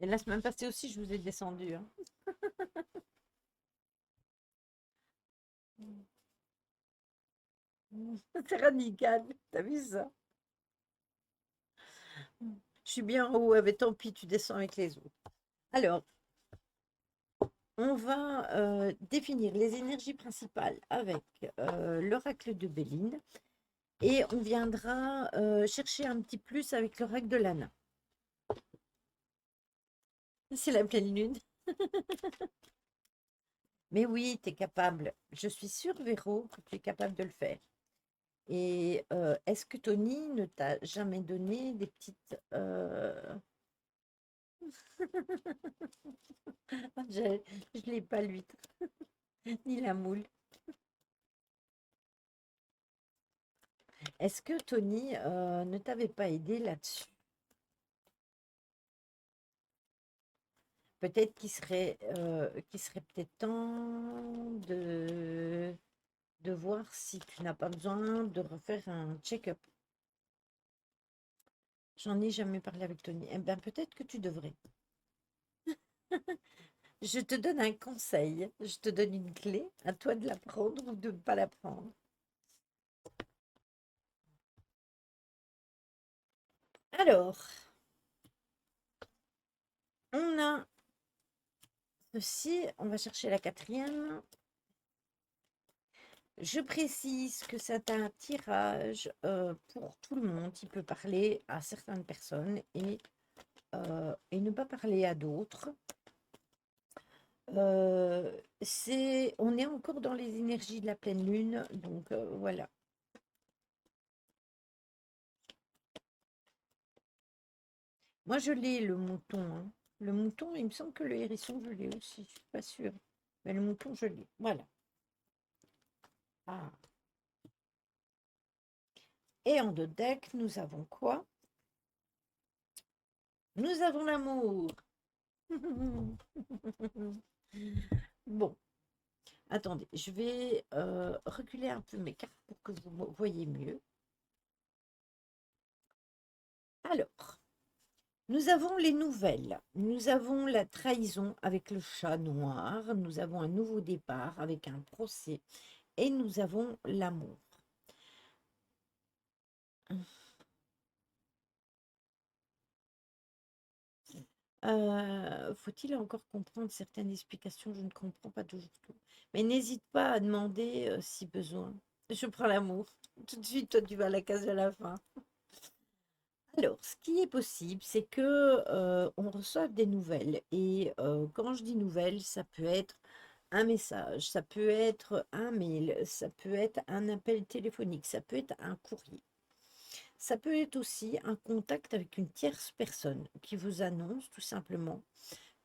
Et la semaine passée aussi, je vous ai descendu, hein. C'est radical, t'as vu ça? Je suis bien en haut, mais tant pis, tu descends avec les autres. Alors, on va définir les énergies principales avec l'oracle de Béline et on viendra chercher un petit plus avec l'oracle de Lana. C'est la pleine lune. Mais oui, tu es capable. Je suis sûre, Véro, que tu es capable de le faire. Et est-ce que Tony ne t'a jamais donné des petites... Je ne l'ai pas, l'huître, ni la moule. Est-ce que Tony ne t'avait pas aidé là-dessus? Peut-être qu'il serait peut-être temps de voir si tu n'as pas besoin de refaire un check-up. J'en ai jamais parlé avec Tony. Eh bien, peut-être que tu devrais. Je te donne un conseil, je te donne une clé, à toi de la prendre ou de ne pas la prendre. Alors, on a ceci, on va chercher la quatrième. Je précise que c'est un tirage pour tout le monde. Il peut parler à certaines personnes et ne pas parler à d'autres. On est encore dans les énergies de la pleine lune, donc voilà. Moi, je l'ai, le mouton, hein. Le mouton, il me semble que le hérisson, je l'ai aussi, je suis pas sûre. Mais le mouton, je l'ai. Voilà. Ah. Et en deux decks, nous avons quoi? Nous avons l'amour. Bon, attendez, je vais reculer un peu mes cartes pour que vous voyez mieux. Alors, nous avons les nouvelles. Nous avons la trahison avec le chat noir. Nous avons un nouveau départ avec un procès. Et nous avons l'amour. Faut-il encore comprendre certaines explications? Je ne comprends pas toujours tout. Mais n'hésite pas à demander si besoin. Je prends l'amour. Tout de suite, toi, tu vas à la case de la fin. Alors, ce qui est possible, c'est que on reçoive des nouvelles. Et quand je dis nouvelles, ça peut être un message, ça peut être un mail, ça peut être un appel téléphonique, ça peut être un courrier. Ça peut être aussi un contact avec une tierce personne qui vous annonce tout simplement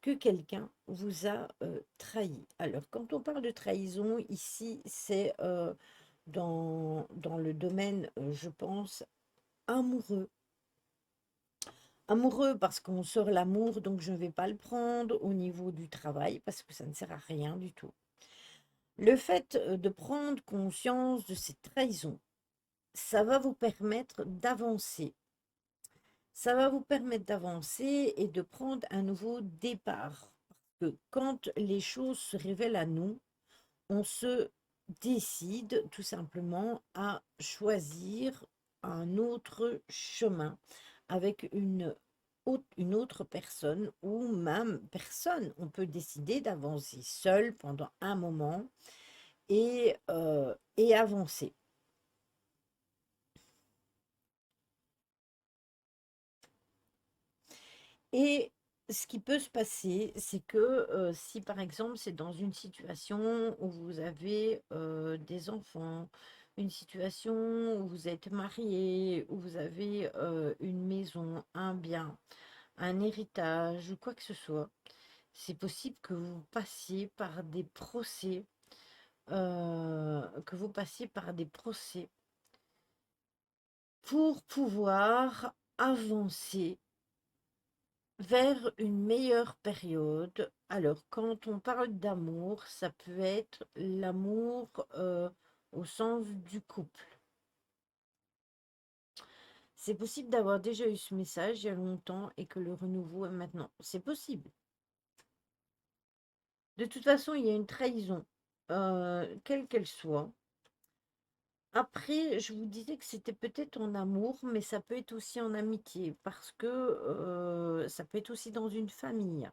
que quelqu'un vous a trahi. Alors, quand on parle de trahison, ici, c'est dans le domaine, je pense, amoureux. Amoureux parce qu'on sort l'amour, donc je ne vais pas le prendre au niveau du travail parce que ça ne sert à rien du tout. Le fait de prendre conscience de cette trahison, ça va vous permettre d'avancer. Ça va vous permettre d'avancer et de prendre un nouveau départ. Parce que quand les choses se révèlent à nous, on se décide tout simplement à choisir un autre chemin avec une autre personne ou même personne. On peut décider d'avancer seul pendant un moment et avancer. Et ce qui peut se passer, c'est que si par exemple c'est dans une situation où vous avez des enfants, une situation où vous êtes marié, où vous avez une maison, un bien, un héritage ou quoi que ce soit, c'est possible que vous passiez par des procès, pour pouvoir avancer vers une meilleure période. Alors, quand on parle d'amour, ça peut être l'amour au sens du couple. C'est possible d'avoir déjà eu ce message il y a longtemps et que le renouveau est maintenant. C'est possible. De toute façon, il y a une trahison, quelle qu'elle soit. Après, je vous disais que c'était peut-être en amour, mais ça peut être aussi en amitié, parce que ça peut être aussi dans une famille.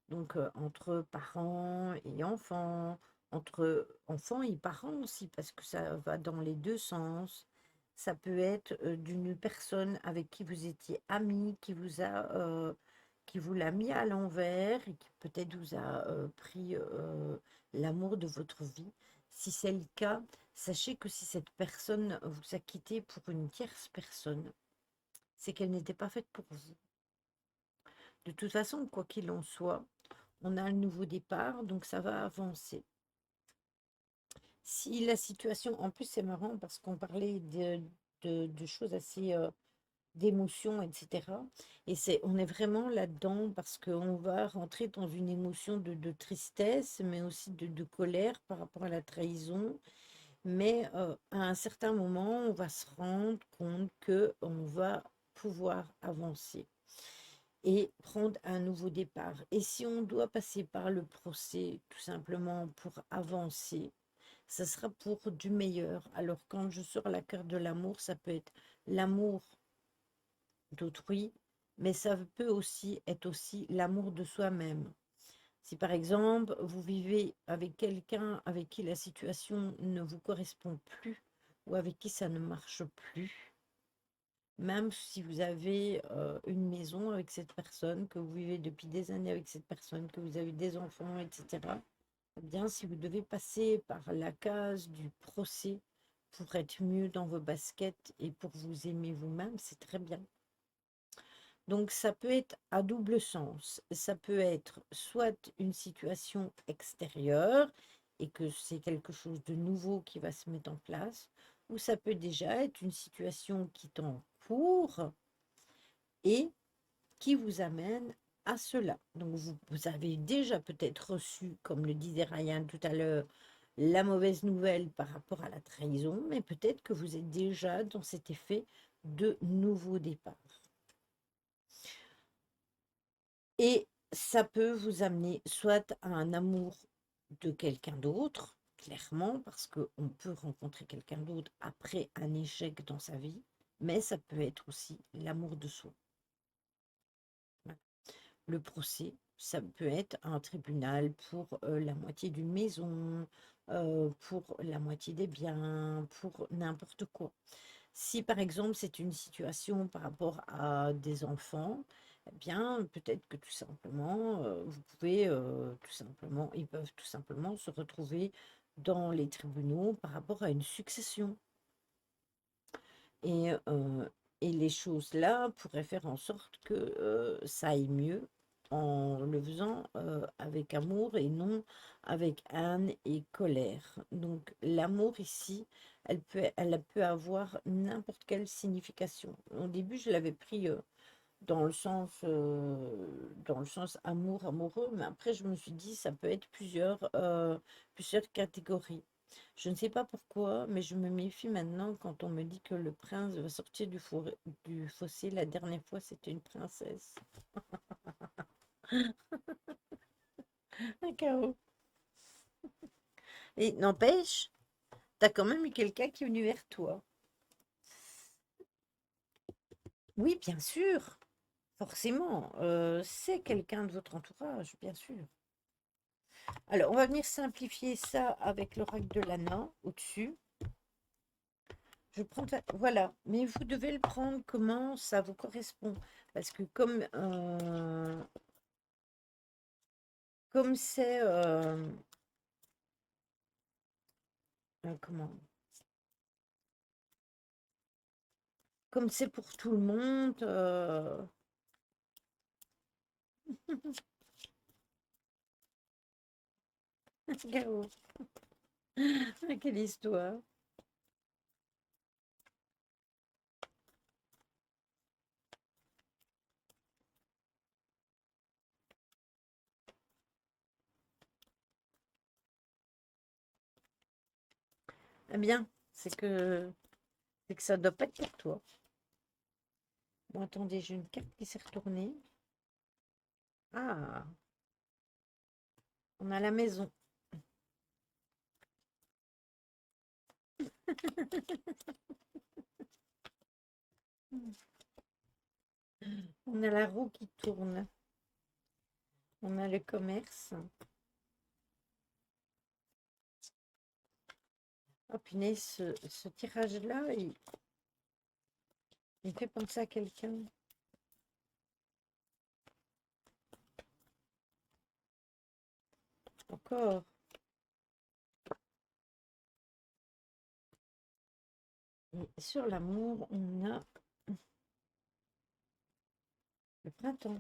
Donc, entre parents et enfants, entre enfants et parents aussi, parce que ça va dans les deux sens. Ça peut être d'une personne avec qui vous étiez amis, qui vous l'a mis à l'envers et qui peut-être vous a pris l'amour de votre vie. Si c'est le cas, sachez que si cette personne vous a quitté pour une tierce personne, c'est qu'elle n'était pas faite pour vous. De toute façon, quoi qu'il en soit, on a un nouveau départ, donc ça va avancer. Si la situation, en plus c'est marrant parce qu'on parlait de choses assez, d'émotions, etc. Et on est vraiment là-dedans parce qu'on va rentrer dans une émotion de tristesse, mais aussi de colère par rapport à la trahison. Mais à un certain moment, on va se rendre compte que on va pouvoir avancer et prendre un nouveau départ. Et si on doit passer par le procès, tout simplement pour avancer, ça sera pour du meilleur. Alors quand je sors la carte de l'amour, ça peut être l'amour d'autrui, mais ça peut aussi être aussi l'amour de soi-même. Si par exemple, vous vivez avec quelqu'un avec qui la situation ne vous correspond plus ou avec qui ça ne marche plus, même si vous avez une maison avec cette personne, que vous vivez depuis des années avec cette personne, que vous avez des enfants, etc., eh bien, si vous devez passer par la case du procès pour être mieux dans vos baskets et pour vous aimer vous-même, c'est très bien. Donc, ça peut être à double sens. Ça peut être soit une situation extérieure et que c'est quelque chose de nouveau qui va se mettre en place, ou ça peut déjà être une situation qui est en cours et qui vous amène à cela. Donc, vous avez déjà peut-être reçu, comme le disait Ryan tout à l'heure, la mauvaise nouvelle par rapport à la trahison, mais peut-être que vous êtes déjà dans cet effet de nouveau départ. Et ça peut vous amener soit à un amour de quelqu'un d'autre, clairement, parce qu'on peut rencontrer quelqu'un d'autre après un échec dans sa vie, mais ça peut être aussi l'amour de soi. Voilà. Le procès, ça peut être un tribunal pour la moitié d'une maison, pour la moitié des biens, pour n'importe quoi. Si par exemple c'est une situation par rapport à des enfants, eh bien peut-être que tout simplement, vous pouvez tout simplement, ils peuvent tout simplement se retrouver dans les tribunaux par rapport à une succession. Et, euh, et les choses là pourraient faire en sorte que ça aille mieux en le faisant avec amour et non avec haine et colère. Donc l'amour ici, elle peut avoir n'importe quelle signification. Au début, je l'avais pris dans le sens amour, amoureux, mais après je me suis dit ça peut être plusieurs catégories. Je ne sais pas pourquoi, mais je me méfie maintenant quand on me dit que le prince va sortir du fossé. La dernière fois, c'était une princesse. Un chaos. Et n'empêche, t'as quand même eu quelqu'un qui est venu vers toi. Oui, bien sûr, forcément. C'est quelqu'un de votre entourage, bien sûr. Alors, on va venir simplifier ça avec l'oracle de l'Anna au-dessus. Je prends, voilà, mais vous devez le prendre comment ça vous correspond. Parce que comme c'est comment comme c'est pour tout le monde, Gao, quelle histoire. Eh bien, c'est que ça doit pas être pour toi. Bon, attendez, j'ai une carte qui s'est retournée. Ah, on a la maison. On a la roue qui tourne. On a le commerce. Oh punaise, ce tirage-là, il me fait penser à quelqu'un. Encore. Et sur l'amour, on a le printemps.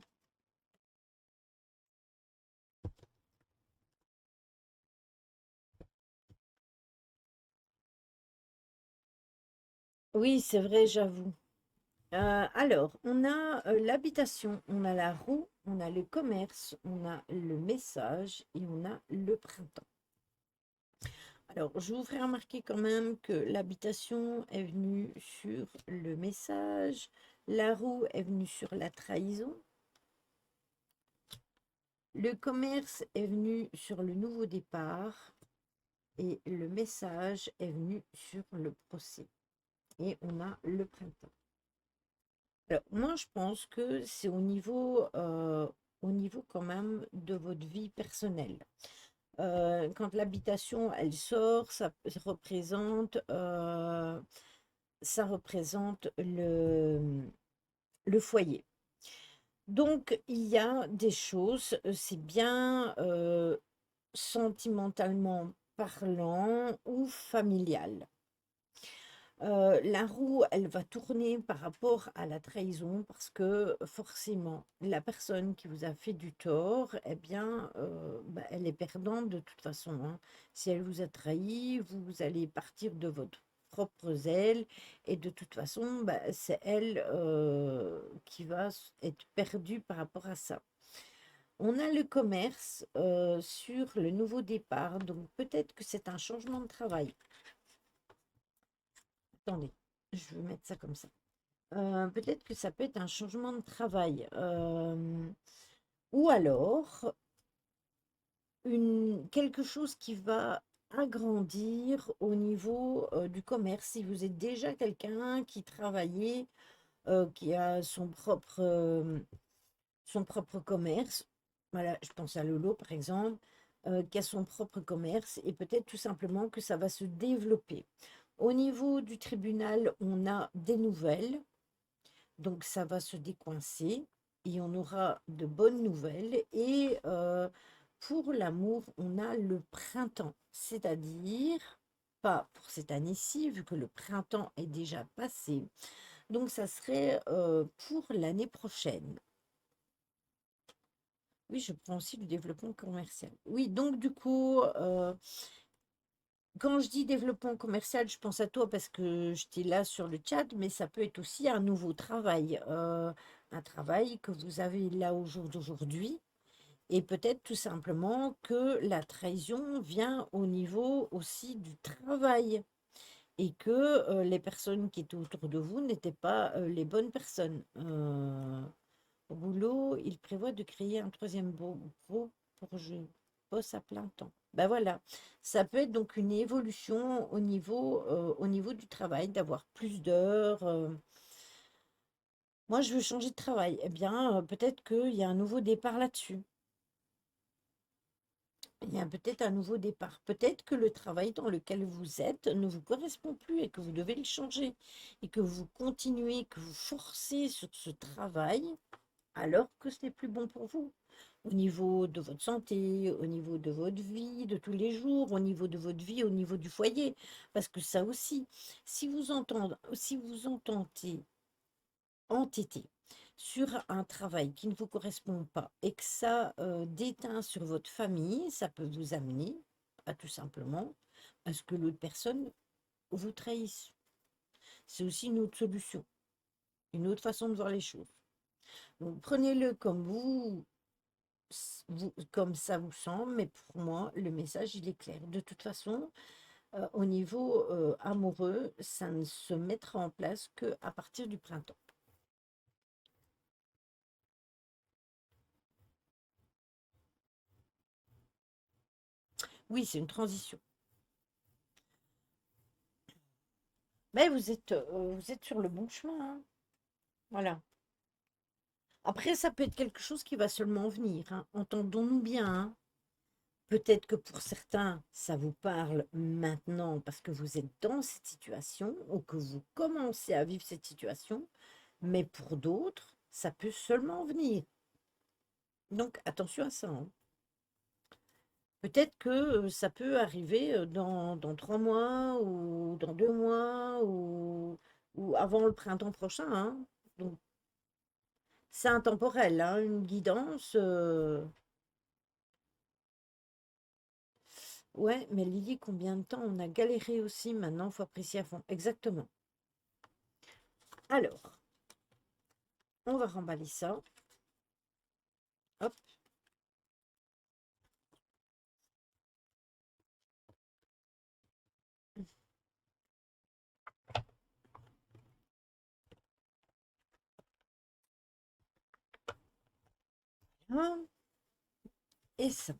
Oui, c'est vrai, j'avoue. Alors, on a l'habitation, on a la roue, on a le commerce, on a le message et on a le printemps. Alors, je vous ferai remarquer quand même que l'habitation est venue sur le message, la roue est venue sur la trahison, le commerce est venu sur le nouveau départ et le message est venu sur le procès. Et on a le printemps. Alors, moi, je pense que c'est au niveau quand même de votre vie personnelle. Quand l'habitation, elle sort, ça représente le foyer. Donc, il y a des choses, c'est bien sentimentalement parlant ou familial. La roue, elle va tourner par rapport à la trahison parce que forcément, la personne qui vous a fait du tort, eh bien, bah, elle est perdante de toute façon, hein. Si elle vous a trahi, vous allez partir de votre propre aile et de toute façon, bah, c'est elle qui va être perdue par rapport à ça. On a le commerce sur le nouveau départ, donc peut-être que c'est un changement de travail. Attendez, je vais mettre ça comme ça. Peut-être que ça peut être un changement de travail. Ou alors quelque chose qui va agrandir au niveau du commerce. Si vous êtes déjà quelqu'un qui travaillait, qui a son propre commerce, voilà, je pense à Lolo par exemple, qui a son propre commerce et peut-être tout simplement que ça va se développer. Au niveau du tribunal, on a des nouvelles. Donc ça va se décoincer et on aura de bonnes nouvelles. Et pour l'amour, on a le printemps, c'est-à-dire pas pour cette année-ci, vu que le printemps est déjà passé. Donc ça serait pour l'année prochaine. Oui, je prends aussi le développement commercial. Oui, donc du coup, quand je dis développement commercial, je pense à toi parce que j'étais là sur le chat, mais ça peut être aussi un nouveau travail, un travail que vous avez là au jour d'aujourd'hui, et peut-être tout simplement que la trahison vient au niveau aussi du travail, et que les personnes qui étaient autour de vous n'étaient pas les bonnes personnes. Au boulot, il prévoit de créer un troisième bureau pour je bosse à plein temps. Ben voilà, ça peut être donc une évolution au niveau du travail, d'avoir plus d'heures. Moi, je veux changer de travail. Eh bien, peut-être qu'il y a un nouveau départ là-dessus. Il y a peut-être un nouveau départ. Peut-être que le travail dans lequel vous êtes ne vous correspond plus et que vous devez le changer. Et que vous continuez, que vous forcez sur ce travail alors que ce n'est plus bon pour vous. Au niveau de votre santé, au niveau de votre vie de tous les jours, au niveau de votre vie, au niveau du foyer. Parce que ça aussi, si vous entendez entêté sur un travail qui ne vous correspond pas et que ça déteint sur votre famille, ça peut vous amener à tout simplement à ce que l'autre personne vous trahisse. C'est aussi une autre solution, une autre façon de voir les choses. Donc prenez-le comme comme ça vous semble, mais pour moi, le message, il est clair. De toute façon, au niveau amoureux, ça ne se mettra en place qu'à partir du printemps. Oui, c'est une transition. Mais vous êtes sur le bon chemin, hein. Voilà. Après, ça peut être quelque chose qui va seulement venir, hein. Entendons-nous bien, hein. Peut-être que pour certains, ça vous parle maintenant parce que vous êtes dans cette situation ou que vous commencez à vivre cette situation, mais pour d'autres, ça peut seulement venir. Donc, attention à ça, hein. Peut-être que ça peut arriver dans 3 mois ou dans 2 mois ou avant le printemps prochain, hein. Donc, c'est intemporel, hein, une guidance. Ouais, mais Lily, combien de temps on a galéré aussi, maintenant, faut apprécier à fond. Exactement. Alors, on va remballer ça. Hop. Là, et ça.